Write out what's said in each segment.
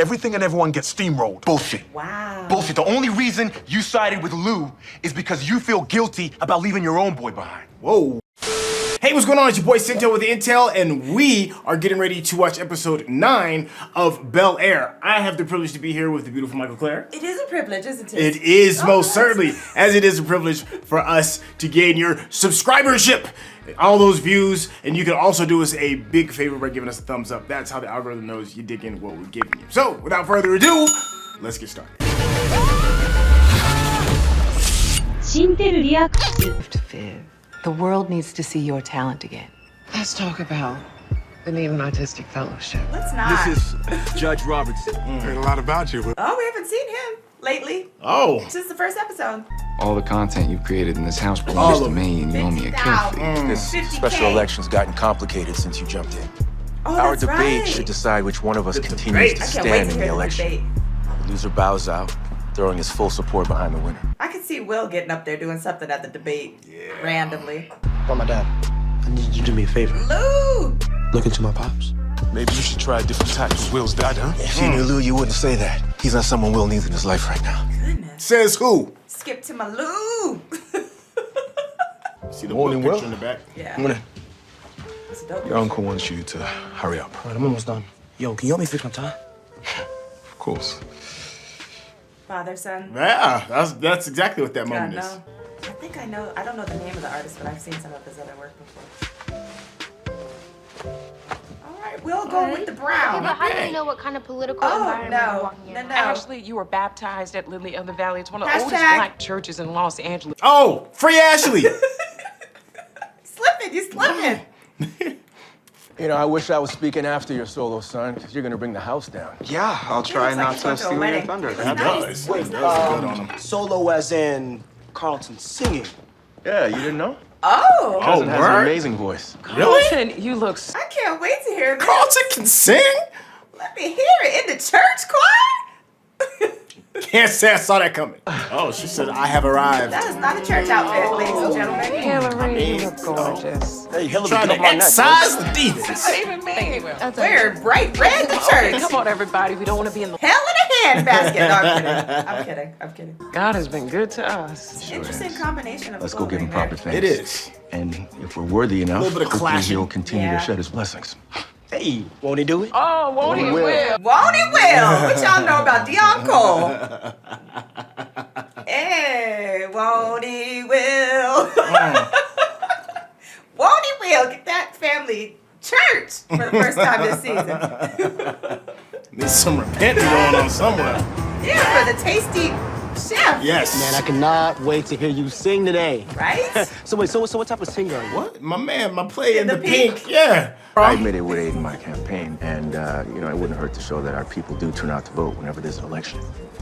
everything and everyone gets steamrolled. Bullshit. Wow. Bullshit. The only reason you sided with Lou is because you feel guilty about leaving your own boy behind. Whoa. Hey, what's going on? It's your boy Cinto with the Intel, and we are getting ready to watch episode 9 of Bel-Air. I have the privilege to be here with the beautiful Mikel-Claire. It is a privilege, isn't it? It is most certainly, as it is a privilege for us to gain your subscribership, all those views, and you can also do us a big favor by giving us a thumbs up. That's how the algorithm knows you dig in what we're giving you. So, without further ado, let's get started. The world needs to see your talent again. Let's talk about the Neiman Artistic Fellowship. Let's not. This is Judge Robertson. Heard a lot about you. Oh, we haven't seen him lately. Oh. Since the first episode. All the content you've created in this house belongs to me, and you owe me a kill fee. This 50K. special election's gotten complicated since you jumped in. Oh, Our that's debate right. should decide which one of us The continues debate. to I can't wait stand to in hear the the election. debate. The loser bows out, throwing his full support behind the winner. I could see Will getting up there doing something at the debate randomly. Oh, my dad, I need you to do me a favor. Lou! Look into my pops. Maybe you should try a different tack with Will's dad, huh? If you knew Lou, you wouldn't say that. He's not someone Will needs in his life right now. Goodness. Says who? Skip to my Lou! See the Morning, picture Will. in the back? Yeah. Morning. That's a dope Your uncle wants you to hurry up. All right, I'm almost done. Yo, can you help me fix my tie? Of course. Father, son. Yeah, that's exactly what that God, moment is. no. I think I know. I don't know the name of the artist, but I've seen some of his other work before. All right, we'll go with the brown. Okay, but how do you know what kind of political Oh, environment no. we're walking in? No. Ashley, you were baptized at Lily of the Valley. It's one of the oldest Hashtag. black churches in Los Angeles. Oh, free Ashley! Slipping, you slipping. You know, I wish I was speaking after your solo, son, because you're gonna bring the house down. Yeah, I'll try looks like not he's to going to a steal your wedding. thunder. That Nice. does. That does look good on him. Solo as in Carlton singing. Yeah, you didn't know? Oh, Cousin has an word? amazing voice. Really? Carlton, you look I can't wait to hear this. Carlton can sing? Let me hear it in the church choir. Can't say I saw that coming. Oh, she said, I have arrived. That is not a church outfit, ladies and gentlemen. Hillary, you look gorgeous. Hey, Hillary, Trying get to off my neck. excise the demons. What even mean? We're bright red to Okay, church. come on, everybody. We don't want to be in the... Hell in a handbasket. No, I'm kidding. I'm kidding. God has been good to us. Interesting combination of Let's go give him clothing proper there. thanks. It is. And if we're worthy enough, Little bit of hopefully clashing. he'll continue Yeah. to shed his blessings. Hey, won't he do it? Oh, won't he will? Won't he will? What y'all know about Dion Cole? Hey, won't he will? Won't he will get that family church for the first time this season? There's some repenting going on somewhere. Yeah, for the tasty chef. Yes. Man, I cannot wait to hear you sing today. Right? So wait, so what type of singer are you? What? My man, my play in the the pink. pink? Yeah. I admit it would aid in my campaign, and you know, it wouldn't hurt to show that our people do turn out to vote whenever there's an election.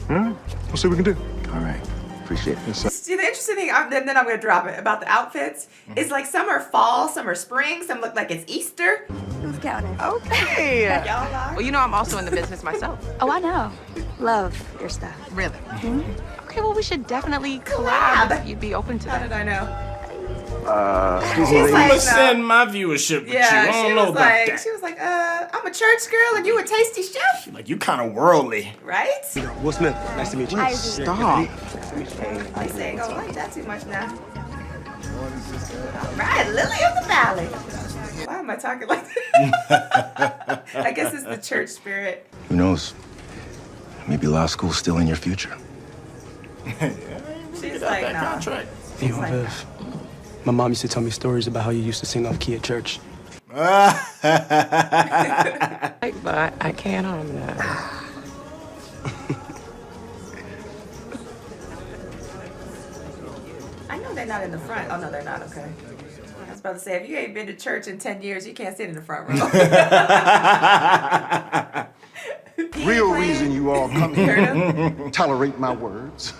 We'll see what we can do. All right, appreciate it. See, the interesting thing, then I'm going to drop it, about the outfits is like some are fall, some are spring, some look like it's Easter. Who's counting? Okay. Y'all are. Well, you know I'm also in the business myself. Oh, I know. Love your stuff. Really? Okay, well, we should definitely collab Collab. if you'd be open to How that. did I know? Excuse She's me, like, I'm no. gonna send my viewership with you. I Yeah, don't she know was about like, that. she was like, I'm a church girl and you a tasty chef, Like, you kind of worldly. right? Will Smith, nice to meet you. Stop. I say, don't like that too much now. All right, Lily of the Valley. Why am I talking like that? I guess it's the church spirit. who knows? Maybe law school's still in your future. She's like, That nah. contract. Hey, like- Viv. My mom used to tell me stories about how you used to sing off key at church. But I can't harm that. I know they're not in the front. Oh, no, they're not. Okay. I was about to say, if you ain't been to church in 10 years, you can't sit in the front row. Real reason you all come Heard here, him? tolerate my words.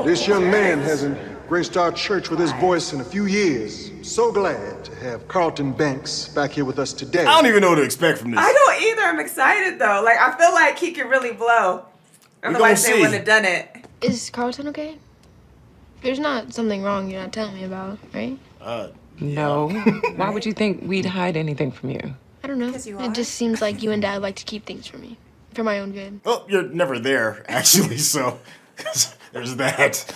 This young man hasn't graced our church with his voice in a few years. So glad to have Carlton Banks back here with us today. I don't even know what to expect from this. I don't either. I'm excited, though. Like, I feel like he can really blow. Otherwise, they see. wouldn't have done it. Is Carlton okay? There's not something wrong you're not telling me about, right? No. Why would you think we'd hide anything from you? I don't know. 'Cause you It are. just seems like you and Dad like to keep things from me. for my own good. Well, you're never there, actually, so there's that.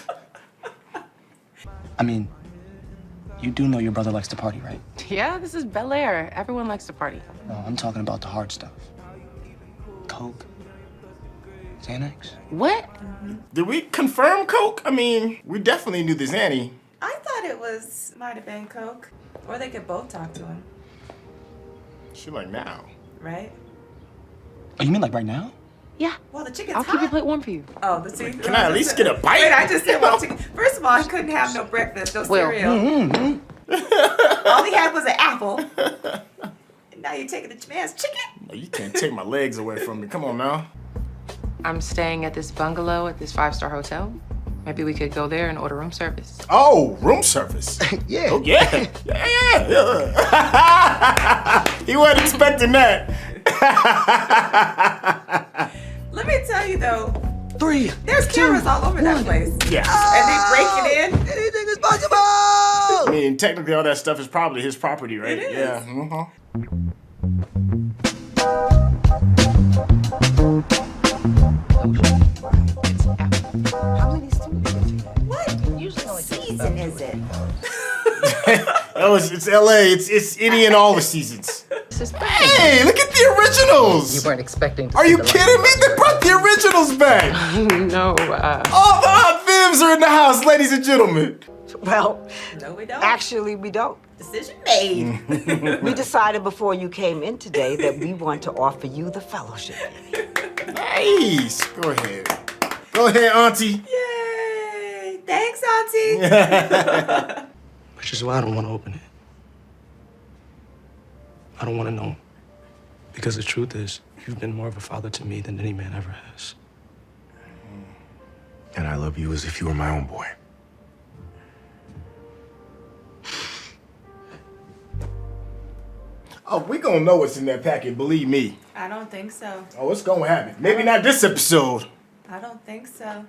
I mean, you do know your brother likes to party, right? Yeah, this is Bel-Air. Everyone likes to party. No, I'm talking about the hard stuff. Coke. Xanax. What? Did we confirm Coke? I mean, we definitely knew the Zanny. I thought it might have been Coke. Or they could both talk to him, She like now. right? Oh, you mean like right now? Yeah. Well, the chicken's I'll hot. keep your plate warm for you. Oh, the chicken. Can I at least get a bite? Wait, I just said one chicken. First of all, I couldn't have no breakfast, no cereal. All he had was an apple. And now you're taking the man's chicken? You can't take my legs away from me. Come on now. I'm staying at this bungalow at this 5-star hotel. Maybe we could go there and order room service. Oh, room service. Yeah. Oh, yeah. Yeah. He wasn't expecting that. Let me tell you though, 3. there's cameras all over that place. Yeah. And they break it in. Anything is possible. I mean, technically all that stuff is probably his property, right? It is. Yeah. How many students? What season is it? Oh, it's LA. It's any and all the seasons. Hey, look at the originals. You weren't expecting to Are see you the kidding me? They brought the originals back. No, All the hot fibs are in the house, ladies and gentlemen. Well, No, we don't. actually, we don't. Decision made. We decided before you came in today that we want to offer you the fellowship. Nice. Go ahead. Go ahead, Auntie. Yay! Thanks, Auntie. Which is why I don't want to open it. I don't want to know. Because the truth is, you've been more of a father to me than any man ever has. And I love you as if you were my own boy. Oh, we gonna know what's in that packet, believe me. I don't think so. Oh, it's gonna happen. Maybe not this episode. I don't think so.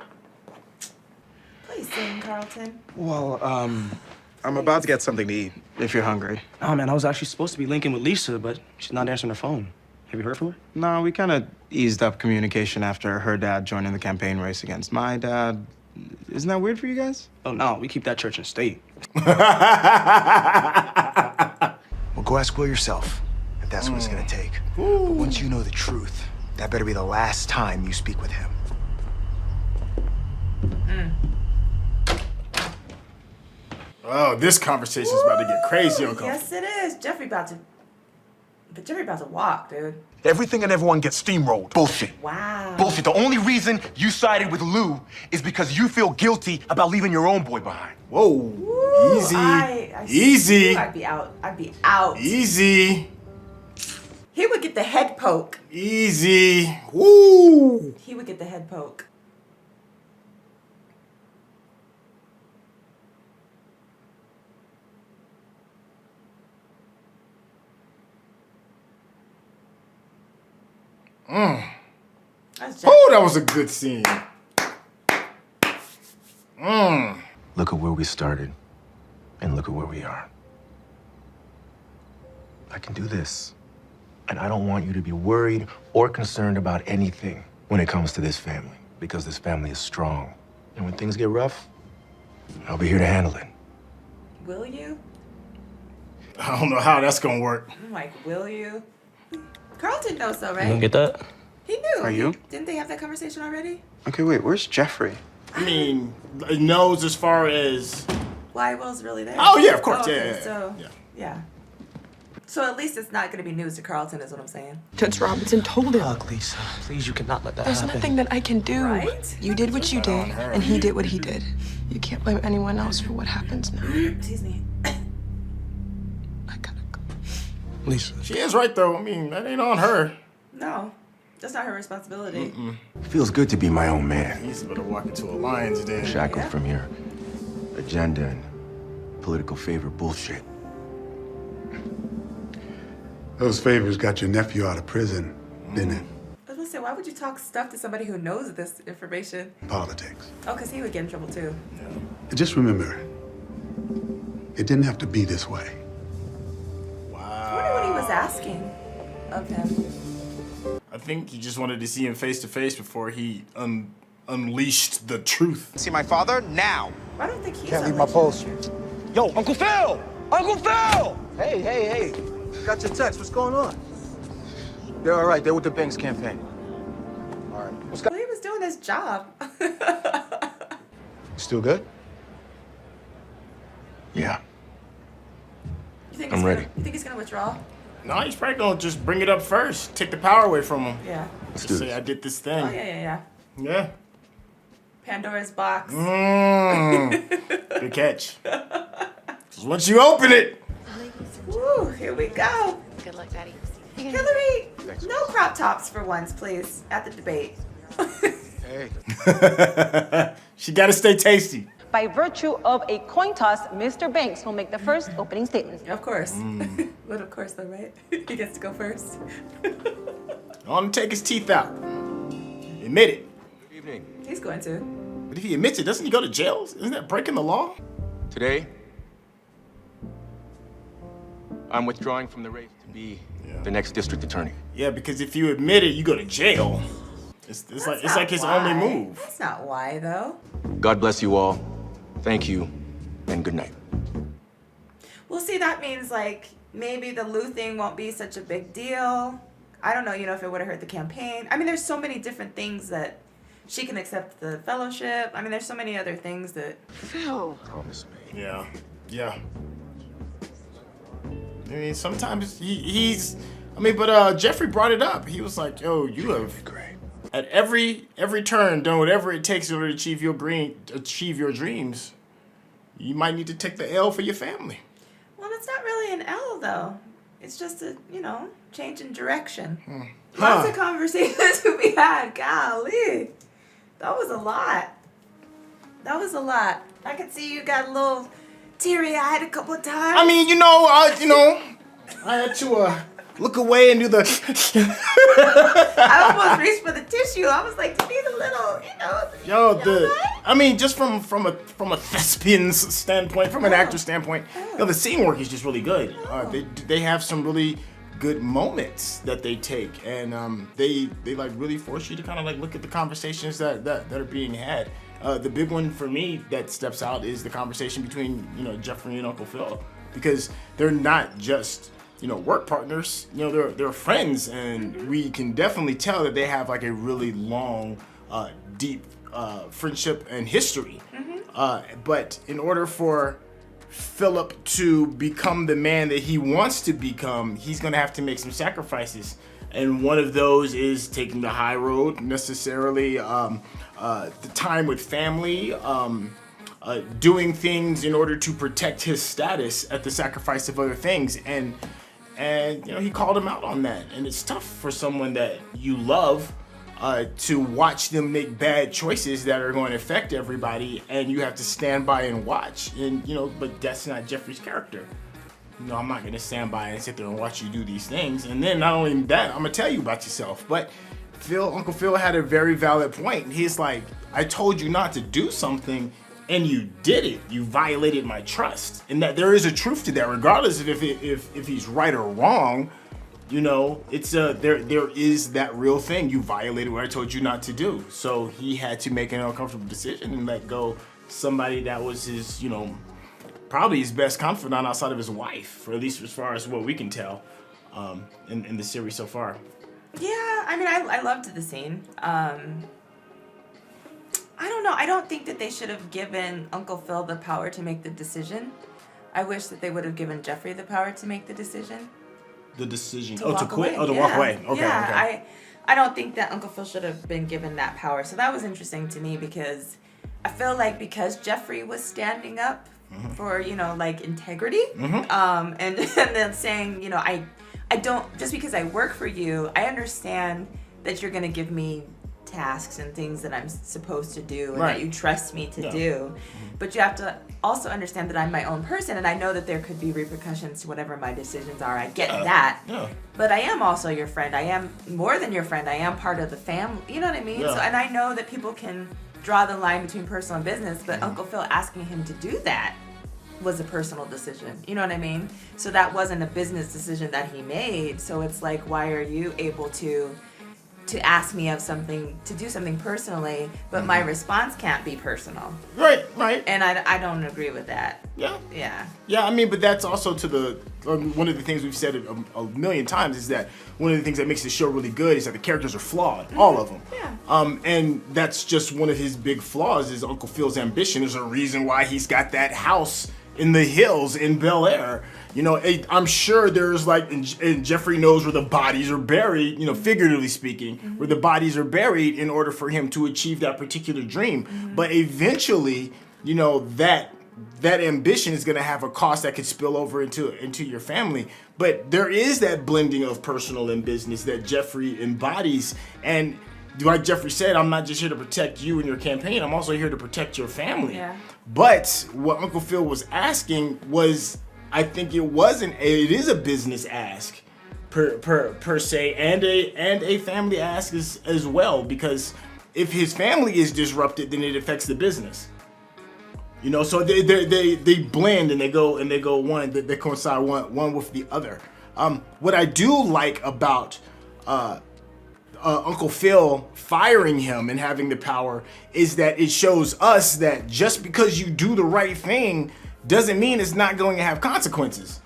Please sing, Carlton. Well, I'm about to get something to eat, if you're hungry. Oh, man, I was actually supposed to be linking with Lisa, but she's not answering her phone. Have you heard from her? No, we kind of eased up communication after her dad joining the campaign race against my dad. Isn't that weird for you guys? Oh, no, we keep that church in state. Well, go ask Will yourself, if that's what it's gonna take. But once you know the truth, that better be the last time you speak with him. Oh, this conversation's about to get crazy, Uncle. Yes, it is. Jeffrey about to walk, dude. Everything and everyone gets steamrolled. Bullshit. Wow. Bullshit. The only reason you sided with Lou is because you feel guilty about leaving your own boy behind. Whoa. Woo, Easy. I Easy. I'd be out. I'd be out. Easy. He would get the head poke. Easy. Woo. He would get the head poke. Oh, that was a good scene. Look at where we started, and look at where we are. I can do this, and I don't want you to be worried or concerned about anything when it comes to this family, because this family is strong. And when things get rough, I'll be here to handle it. Will you? I don't know how that's gonna work. I'm like, will you? Carlton knows so, You right? gonna get that? He knew. Are you? Didn't they have that conversation already? Okay, wait, where's Jeffrey? I mean, it knows as far as. Why Will's really there? Oh, yeah, of course. okay, Yeah. So, yeah. So at least it's not going to be news to Carlton, is what I'm saying. Judge Robinson told him. Look, Lisa, please, you cannot let that There's happen. nothing that I can do. Right? You did what you did, and he did what he did. You can't blame anyone else for what happens now. Excuse me. I gotta go. Lisa. She is right, though. I mean, that ain't on her. No, that's not her responsibility. It feels good to be my own man. He's better walk into Alliance then. Shackled from your agenda and political favor bullshit. Those favors got your nephew out of prison, didn't it? I was gonna say, why would you talk stuff to somebody who knows this information? Politics. Oh, because he would get in trouble too. Just remember, it didn't have to be this way. I wonder what he was asking of him. I think he just wanted to see him face to face before he unleashed the truth. See my father now. I don't think he's Can't leave my post. Yo, Uncle Phil! Uncle Phil! Hey. Got your text. What's going on? They're all right. They're with the Banks campaign. All right. Well, he was doing his job. Still good? Yeah. I'm ready. You think he's gonna withdraw? No, he's probably gonna just bring it up first. Take the power away from him. Yeah. Let's Just do say, this. I did this thing. Oh yeah. Yeah. Pandora's box. Good catch. Just once you open it. Woo, here we go. Good luck, Daddy. Hillary, no crop tops for once, please, at the debate. Hey. She gotta stay tasty. By virtue of a coin toss, Mr. Banks will make the first opening statement. Of course. But of course, though, right? He gets to go first. I want him to take his teeth out. Admit it. Good evening. He's going to. But if he admits it, doesn't he go to jail? Isn't that breaking the law? Today, I'm withdrawing from the race to be the next district attorney. Yeah, because if you admit it, you go to jail. It's like his only move. That's not why, though. God bless you all. Thank you, and good night. Well, see, that means, like, maybe the Lou thing won't be such a big deal. I don't know, if it would have hurt the campaign. I mean, there's so many different things that she can accept the fellowship. I mean, there's so many other things that... Phil. Promise me. Yeah. I mean, sometimes he's... I mean, but Jeffrey brought it up. He was like, yo, you have... Great. At every turn, done whatever it takes in order to achieve your dreams. You might need to take the L for your family. Well, it's not really an L, though. It's just a, change in direction. Lots of conversations to be had. Golly. That was a lot. I could see you got a little teary-eyed a couple of times. I mean, I had to look away and do the... I almost reached for the tissue. I was like, you need a little, I mean, just from a thespian's standpoint, from an actor's standpoint, the scene work is just really good. They have some really good moments that they take, and they like really force you to kind of like look at the conversations that are being had. The big one for me that steps out is the conversation between Jeffrey and Uncle Phil, because they're not just work partners. They're friends, and we can definitely tell that they have like a really long, deep friendship and history. But in order for Philip to become the man that he wants to become, he's gonna have to make some sacrifices, and one of those is taking the high road, necessarily the time with family, doing things in order to protect his status at the sacrifice of other things, and he called him out on that. And it's tough for someone that you love to watch them make bad choices that are going to affect everybody, and you have to stand by and watch. And but that's not Jeffrey's character. I'm not gonna stand by and sit there and watch you do these things. And then not only that, I'm gonna tell you about yourself. But Uncle Phil had a very valid point. He's like, I told you not to do something, and you did it. You violated my trust, and that there is a truth to that, regardless of if he's right or wrong. It's there is that real thing. You violated what I told you not to do. So he had to make an uncomfortable decision and let go somebody that was his, probably his best confidant outside of his wife, for at least as far as what we can tell, in the series so far. Yeah, I mean, I loved the scene. I don't know. I don't think that they should have given Uncle Phil the power to make the decision. I wish that they would have given Jeffrey the power to make the decision. The decision. To walk quit? away. Oh, to walk away. Okay. Yeah, Okay. I don't think that Uncle Phil should have been given that power. So that was interesting to me, because I feel like because Jeffrey was standing up for, integrity, and then saying, I don't, just because I work for you, I understand that you're going to give me tasks and things that I'm supposed to do, and that you trust me to do. But you have to also understand that I'm my own person, and I know that there could be repercussions to whatever my decisions are. I get that. But I am also your friend. I am more than your friend. I am part of the family. You know what I mean? So, and I know that people can draw the line between personal and business, but Uncle Phil asking him to do that was a personal decision. You know what I mean? So that wasn't a business decision that he made. So it's like, why are you able to to ask me to do something personally, but my response can't be personal. Right. And I don't agree with that. Yeah. Yeah. I mean, but that's also to one of the things we've said a million times is that one of the things that makes the show really good is that the characters are flawed, all of them. Yeah. And that's just one of his big flaws is Uncle Phil's ambition. There's a reason why he's got that house in the hills in Bel-Air. You know, I'm sure there's like, and Jeffrey knows where the bodies are buried, you know, figuratively speaking, where the bodies are buried in order for him to achieve that particular dream. But eventually, you know, that ambition is going to have a cost that could spill over into your family. But there is that blending of personal and business that Jeffrey embodies. And like Jeffrey said, I'm not just here to protect you and your campaign. I'm also here to protect your family. Yeah. But what Uncle Phil was asking was, I think it is a business ask per se, and a family ask as well, because if his family is disrupted, then it affects the business. You know, so they blend and they go one, they coincide one with the other. What I do like about Uncle Phil firing him and having the power is that it shows us that just because you do the right thing doesn't mean it's not going to have consequences.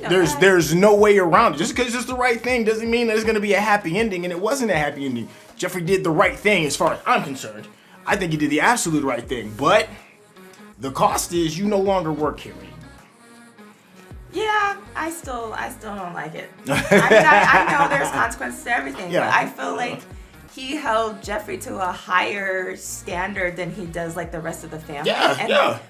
There's no way around it. Just because it's the right thing doesn't mean that it's going to be a happy ending, and it wasn't a happy ending. Jeffrey did the right thing as far as I'm concerned. I think he did the absolute right thing, but the cost is you no longer work here. Yeah, I still don't like it. I mean, I know there's consequences to everything, but I feel like he held Jeffrey to a higher standard than he does like the rest of the family.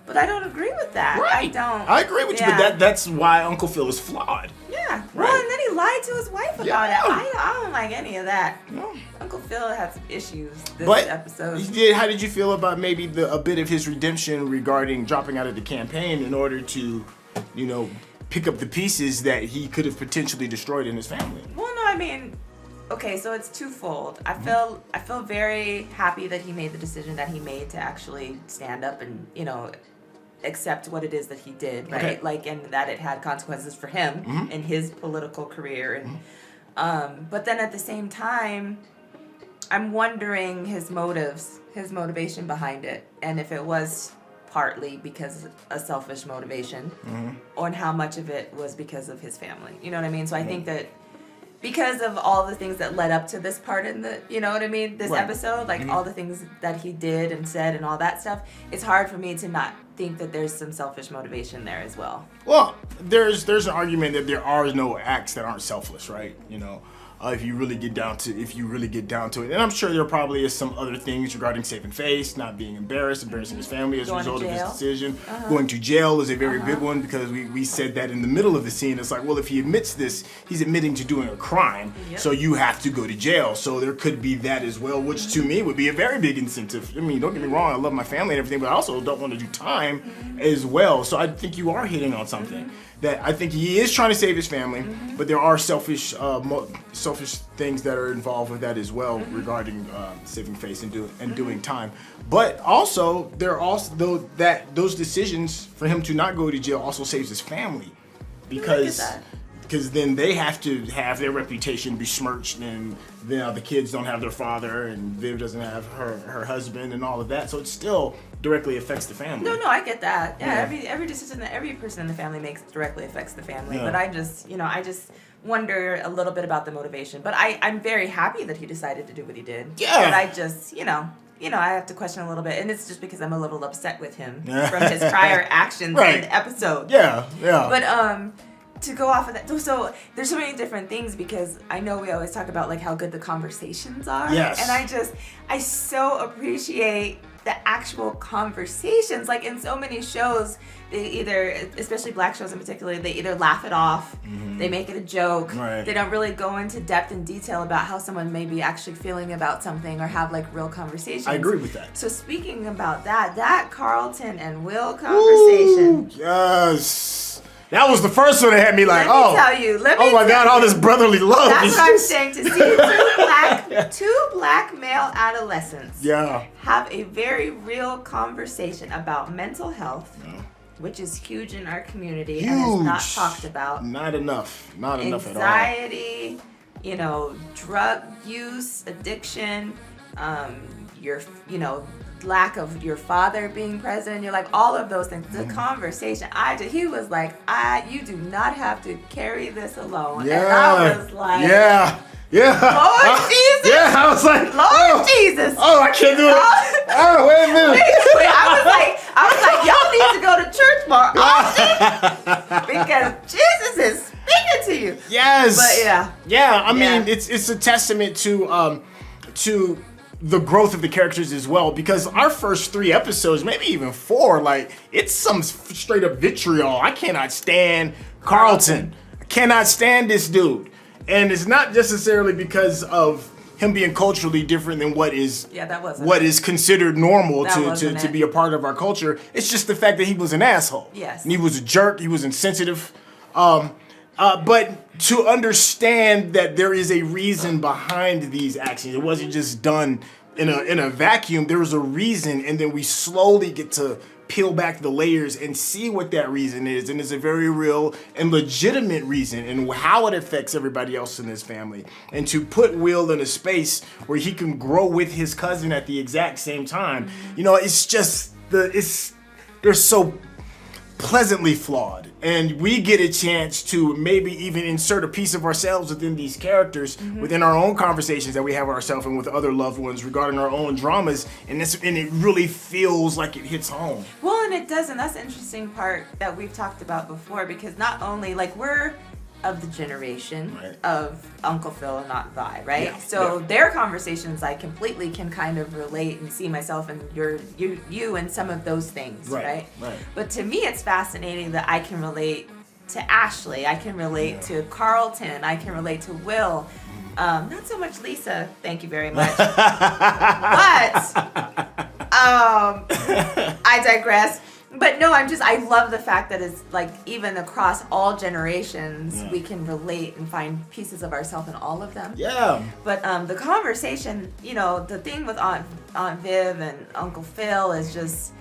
But I don't agree with that. Right. I agree with you, but that's why Uncle Phil is flawed. Yeah. Well, and then he lied to his wife about it. I don't like any of that. No. Uncle Phil had some issues this episode. How did you feel about maybe a bit of his redemption regarding dropping out of the campaign in order to, you know, pick up the pieces that he could have potentially destroyed in his family? Well, no, I mean, okay, so it's twofold. I feel very happy that he made the decision that he made to actually stand up and, you know, accept what it is that he did, right? Okay. Like, and that it had consequences for him in his political career. And but then at the same time, I'm wondering his motives, his motivation behind it, and if it was partly because of a selfish motivation, or how much of it was because of his family. You know what I mean? So I think that because of all the things that led up to this part in the, you know what I mean, this episode, like all the things that he did and said and all that stuff, it's hard for me to not think that there's some selfish motivation there as well. Well, there's an argument that there are no acts that aren't selfless, right? You know, if you really get down to it, and I'm sure there probably is some other things regarding saving face, not being embarrassing his family as a result of his decision. Going to jail is a very big one, because we said that in the middle of the scene. It's like, well, if he admits this, he's admitting to doing a crime, so you have to go to jail. So there could be that as well, which to me would be a very big incentive. I mean, don't get me wrong, I love my family and everything, but I also don't want to do time as well. So I think you are hitting on something. That I think he is trying to save his family, but there are selfish things that are involved with that as well, regarding saving face and doing time. But also, there are also those decisions for him to not go to jail also saves his family, because then they have to have their reputation besmirched, and the kids don't have their father, and Viv doesn't have her husband, and all of that. So it still directly affects the family. No, I get that. Yeah, every decision that every person in the family makes directly affects the family. But I just wonder a little bit about the motivation. But I'm very happy that he decided to do what he did. Yeah. But I just, I have to question a little bit, and it's just because I'm a little upset with him from his prior actions in the episode. Yeah. But to go off of that, so there's so many different things, because I know we always talk about like how good the conversations are. Yes. And I so appreciate the actual conversations. Like in so many shows, they either, especially black shows in particular, they either laugh it off, they make it a joke, they don't really go into depth and detail about how someone may be actually feeling about something, or have like real conversations. I agree with that. So speaking about that Carlton and Will conversation. Ooh, yes. That was the first one that had me like, let me my God, all this brotherly love. That's what I'm saying. To see two black male adolescents have a very real conversation about mental health, which is huge in our community and is not talked about. Not enough at all. Anxiety, you know, drug use, addiction, your, you know, lack of your father being present. You're like, all of those things. The conversation, he was like, you do not have to carry this alone. Yeah. And I was like, yeah. Lord Jesus. Yeah, I was like, Lord Jesus. Oh, I can't do it. Oh, wait a minute. Wait, I was like, y'all need to go to church more often because Jesus is speaking to you. Yes. But yeah. I mean, it's a testament to the growth of the characters as well, because our first 3 episodes, maybe even 4, like, it's some straight up vitriol. I cannot stand Carlton. I cannot stand this dude. And it's not necessarily because of him being culturally different than what is considered normal to be a part of our culture. It's just the fact that he was an asshole. Yes. And he was a jerk. He was insensitive. But to understand that there is a reason behind these actions, it wasn't just done in a vacuum. There was a reason, and then we slowly get to peel back the layers and see what that reason is, and it's a very real and legitimate reason, and how it affects everybody else in this family. And to put Will in a space where he can grow with his cousin at the exact same time, you know, it's just they're so pleasantly flawed, and we get a chance to maybe even insert a piece of ourselves within these characters, within our own conversations that we have ourselves and with other loved ones regarding our own dramas, and it really feels like it hits home. Well, and it does, and that's the interesting part that we've talked about before, because not only, like, we're of the generation of Uncle Phil and not Vi, right? Yeah, so their conversations, I completely can kind of relate and see myself in you and some of those things, right? But to me, it's fascinating that I can relate to Ashley, I can relate to Carlton, I can relate to Will. Not so much Lisa, thank you very much. But I digress. But no, I love the fact that it's like even across all generations, we can relate and find pieces of ourselves in all of them. Yeah. But the conversation, you know, the thing with Aunt Viv and Uncle Phil is just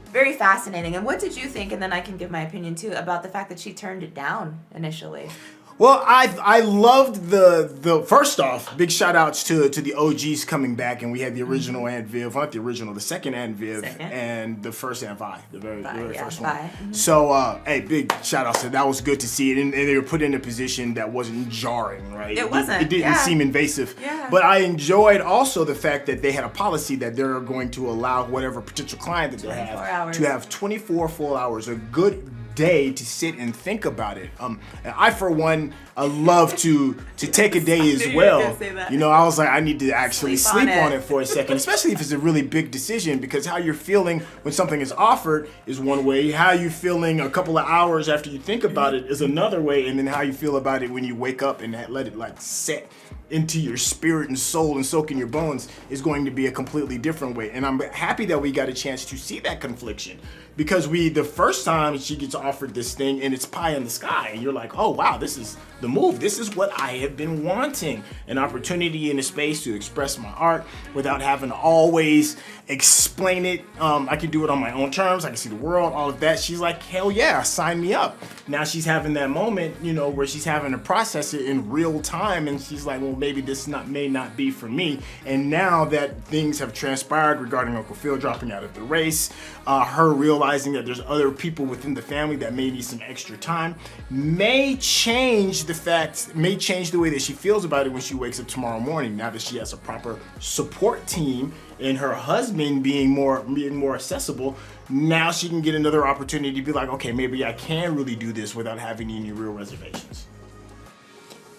very fascinating. And what did you think, and then I can give my opinion too, about the fact that she turned it down initially? Well, I loved the first off, big shout outs to the OGs coming back, and we had the original Aunt Viv, not the original, the second Aunt Viv, and the first Aunt Vi, the very first one. Mm-hmm. So, hey, big shout outs to that. Was good to see it, and they were put in a position that wasn't jarring, right? It wasn't. It didn't seem invasive. Yeah. But I enjoyed also the fact that they had a policy that they're going to allow whatever potential client that they have to have 24 full hours, a good day to sit and think about it. And I, for one, love to take a day as well. You know, I was like, I need to actually sleep on it for a second, especially if it's a really big decision, because how you're feeling when something is offered is one way. How you feeling a couple of hours after you think about it is another way, and then how you feel about it when you wake up and let it like set into your spirit and soul and soak in your bones is going to be a completely different way. And I'm happy that we got a chance to see that confliction, because the first time she gets offered this thing and it's pie in the sky, and you're like, oh wow, this is the move. This is what I have been wanting. An opportunity in a space to express my art without having to always explain it. I can do it on my own terms. I can see the world, all of that. She's like, hell yeah, sign me up. Now she's having that moment, you know, where she's having to process it in real time, and she's like, well, maybe this may not be for me. And now that things have transpired regarding Uncle Phil dropping out of the race, her realizing that there's other people within the family that may need some extra time, may change the way that she feels about it when she wakes up tomorrow morning, now that she has a proper support team and her husband being more accessible. Now she can get another opportunity to be like, okay, maybe I can really do this without having any real reservations.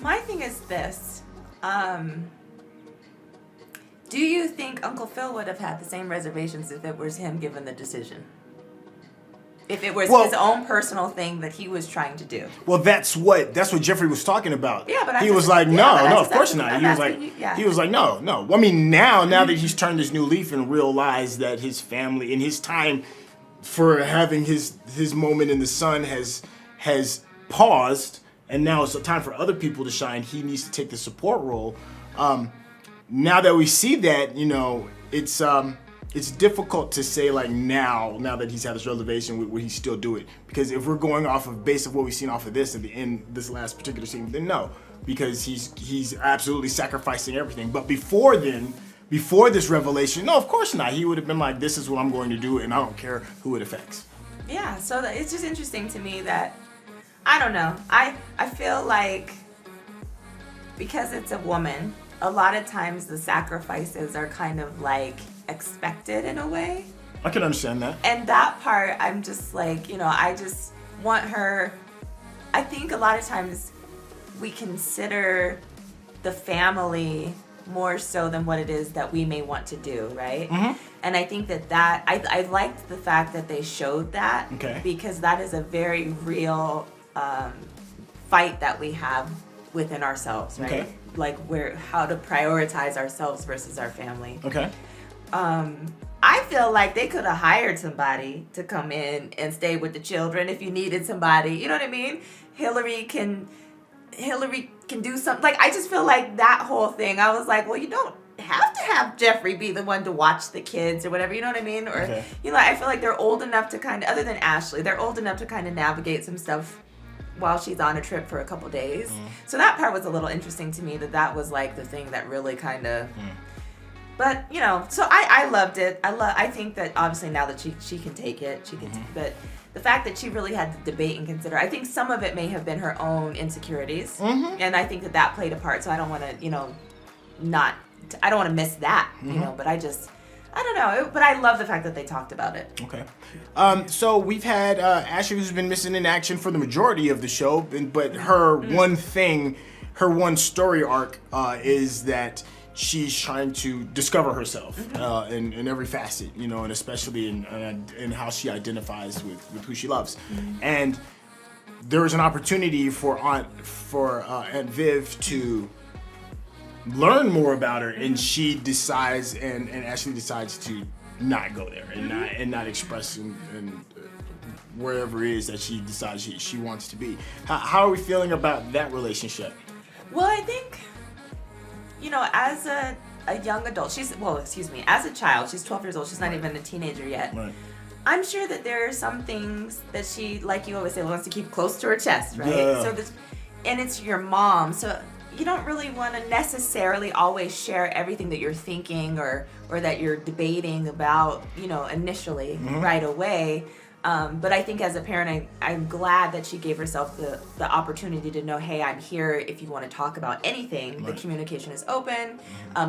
My thing is this. Do you think Uncle Phil would have had the same reservations if it was him given the decision? If it was his own personal thing that he was trying to do? Well, that's what Jeffrey was talking about. Yeah, but he was like, no, of course not. He was like, no. I mean, now that he's turned his new leaf and realized that his family and his time for having his moment in the sun has paused, and now it's time for other people to shine. He needs to take the support role. Now that we see that, you know, it's difficult to say like now that he's had this reservation, would he still do it? Because if we're going off of base of what we've seen off of this in this last particular scene, then no. because he's absolutely sacrificing everything. But before then, before this revelation, no, of course not. He would have been like, this is what I'm going to do, and I don't care who it affects. Yeah, so it's just interesting to me that, I don't know, I feel like because it's a woman, a lot of times the sacrifices are kind of like expected in a way. I can understand that. And that part, I'm just like, you know, I just want her, I think a lot of times we consider the family more so than what it is that we may want to do, right? Mm-hmm. And I think that I liked the fact that they showed that, because that is a very real fight that we have within ourselves, right? Okay. Like how to prioritize ourselves versus our family. Okay. I feel like they could have hired somebody to come in and stay with the children if you needed somebody. You know what I mean? Hillary can do something. Like, I just feel like that whole thing, I was like, well, you don't have to have Jeffrey be the one to watch the kids or whatever, you know what I mean? Or, you know, I feel like they're old enough to kind of, other than Ashley, they're old enough to kind of navigate some stuff while she's on a trip for a couple days. So that part was a little interesting to me, that was like the thing that really kind of... But, you know, so I loved it. I think that obviously now that she can take it, she can. But the fact that she really had to debate and consider, I think some of it may have been her own insecurities, and I think that played a part. So I don't want to, you know, I don't want to miss that, you know. But I don't know. But I love the fact that they talked about it. Okay. So we've had Ashley, who's been missing in action for the majority of the show, but her one thing, her one story arc is that she's trying to discover herself in every facet, you know, and especially in how she identifies with who she loves. And there is an opportunity for Aunt Viv to learn more about her, and she decides, and Ashley decides to not go there and not express in wherever it is that she decides she wants to be. How are we feeling about that relationship? Well, I think, you know, as a young adult, as a child, she's 12 years old, she's not even a teenager yet. Right. I'm sure that there are some things that she, like you always say, wants to keep close to her chest, right? Yeah. So and it's your mom, so you don't really want to necessarily always share everything that you're thinking or that you're debating about, you know, initially right away. But I think as a parent, I'm glad that she gave herself the opportunity to know, hey, I'm here if you want to talk about anything. Right. The communication is open.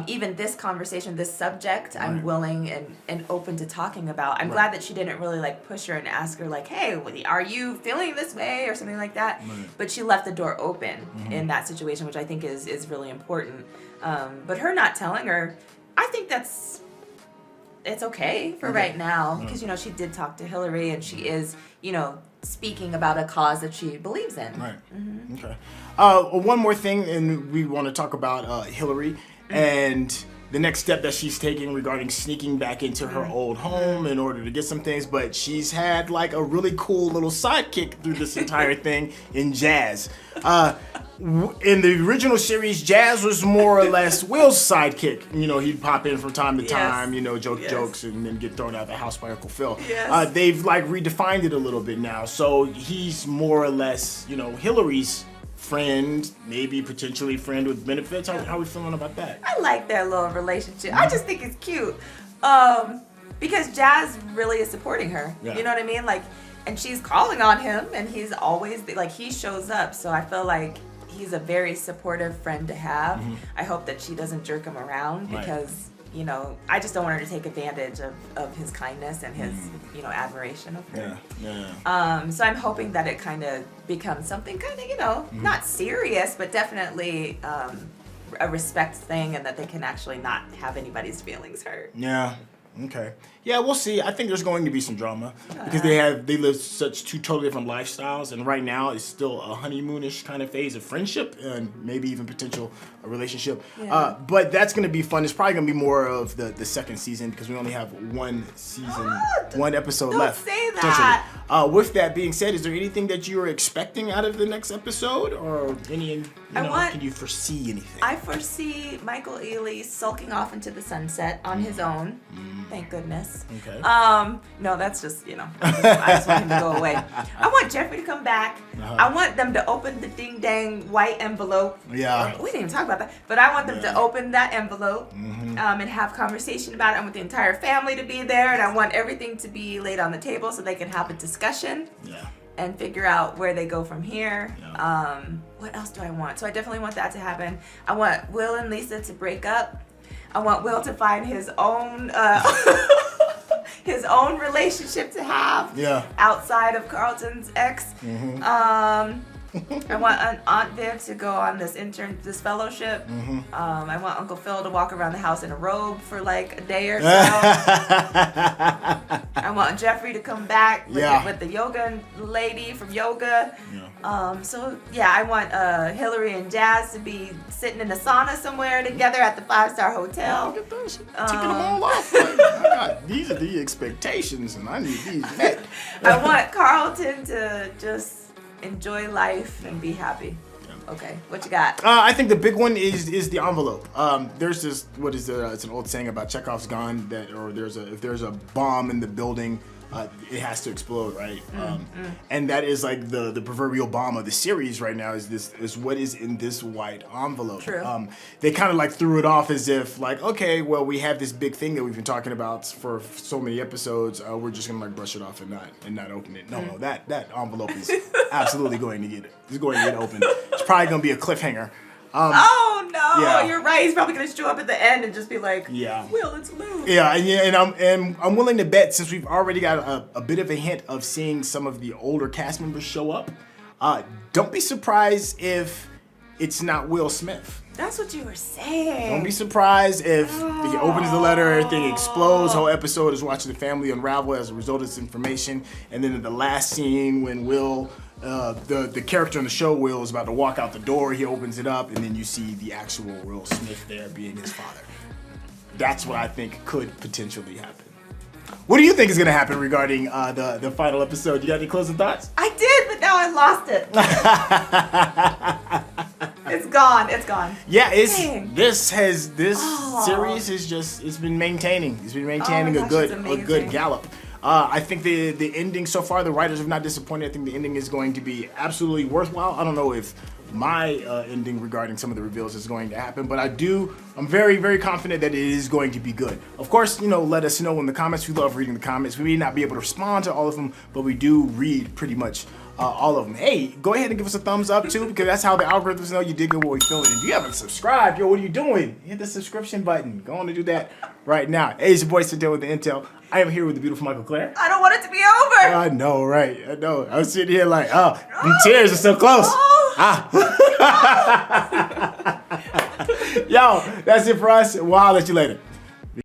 Even this conversation, this subject, I'm willing and open to talking about. I'm glad that she didn't really like push her and ask her like, hey, are you feeling this way or something like that? Right. But she left the door open in that situation, which I think is really important. But her not telling her, I think it's okay for right now, because, you know, she did talk to Hillary and she is, you know, speaking about a cause that she believes in. Right. Okay. One more thing, and we want to talk about Hillary and the next step that she's taking regarding sneaking back into her old home in order to get some things, but she's had like a really cool little sidekick through this entire thing in Jazz. In the original series, Jazz was more or less Will's sidekick. You know, he'd pop in from time to time, you know, jokes, and then get thrown out of the house by Uncle Phil. Yes. They've like redefined it a little bit now, so he's more or less, you know, Hillary's friend, maybe potentially friend with benefits. How are we feeling about that? I like their little relationship. I just think it's cute. Because Jazz really is supporting her. Yeah. You know what I mean? Like, and she's calling on him, and he's always like, he shows up. So I feel like he's a very supportive friend to have. I hope that she doesn't jerk him around because, you know, I just don't want her to take advantage of his kindness and his, you know, admiration of her. So I'm hoping that it kind of becomes something kind of, you know, not serious, but definitely a respect thing, and that they can actually not have anybody's feelings hurt. Yeah. Okay. Yeah, we'll see. I think there's going to be some drama because they live such two totally different lifestyles, and right now it's still a honeymoonish kind of phase of friendship and maybe even potential a relationship. Yeah. But that's going to be fun. It's probably going to be more of the second season because we only have one season, one episode left. Don't say that. With that being said, is there anything that you are expecting out of the next episode, or any? Can you foresee anything? I foresee Michael Ealy sulking off into the sunset on his own. Thank goodness. Okay. No, that's just, I just want him to go away. I want Jeffrey to come back. I want them to open the ding dang white envelope. Yeah. We didn't even talk about that. But I want them to open that envelope and have conversation about it. I want the entire family to be there, and I want everything to be laid on the table so they can have a discussion. Yeah. And figure out where they go from here. Yeah. What else do I want? So I definitely want that to happen. I want Will and Lisa to break up. I want Will to find his own his own relationship to have outside of Carlton's ex. I want Aunt Viv to go on this fellowship. I want Uncle Phil to walk around the house in a robe for like a day or so. I want Jeffrey to come back with the yoga lady from yoga. I want Hillary and Jazz to be sitting in a sauna somewhere together at the 5-star hotel. Look at those. Ticking them all off. These are the expectations, and I need these met. I want Carlton to just enjoy life and be happy. Okay, what you got? I think the big one is the envelope. There's this it's an old saying about Chekhov's gun if there's a bomb in the building, it has to explode, right? And that is like the proverbial bomb of the series right now is what is in this white envelope. True. They kind of like threw it off as if like, okay, well, we have this big thing that we've been talking about for so many episodes. We're just gonna like brush it off and not open it. No, that envelope is absolutely going to get opened. It's probably gonna be a cliffhanger. Oh no, you're right. He's probably gonna show up at the end and just be like, Will, it's Lou. Yeah, and I'm willing to bet, since we've already got a bit of a hint of seeing some of the older cast members show up, don't be surprised if it's not Will Smith. That's what you were saying. Don't be surprised if he opens the letter, everything explodes, whole episode is watching the family unravel as a result of this information, and then in the last scene when Will, the character in the show, Will, is about to walk out the door, he opens it up, and then you see the actual Will Smith there being his father. That's what I think could potentially happen. What do you think is going to happen regarding the final episode? You got any closing thoughts? I did, but now I lost it. It's gone. It's gone. Yeah, this series it's been maintaining. It's been maintaining a good gallop. I think the ending so far, the writers have not disappointed. I think the ending is going to be absolutely worthwhile. I don't know if my ending regarding some of the reveals is going to happen, but I'm very, very confident that it is going to be good. Of course, let us know in the comments. We love reading the comments. We may not be able to respond to all of them, but we do read pretty much all of them. Hey, go ahead and give us a thumbs up too, because that's how the algorithms know you dig what we feel. And if you haven't subscribed, what are you doing? Hit the subscription button. Go on and do that right now. Hey, it's your boy Sidell with the Intel. I am here with the beautiful Mikel-Claire. I don't want it to be over. I know, right? I know. I was sitting here like, the tears are so close. Yo, that's it for us. Well, I'll let you later.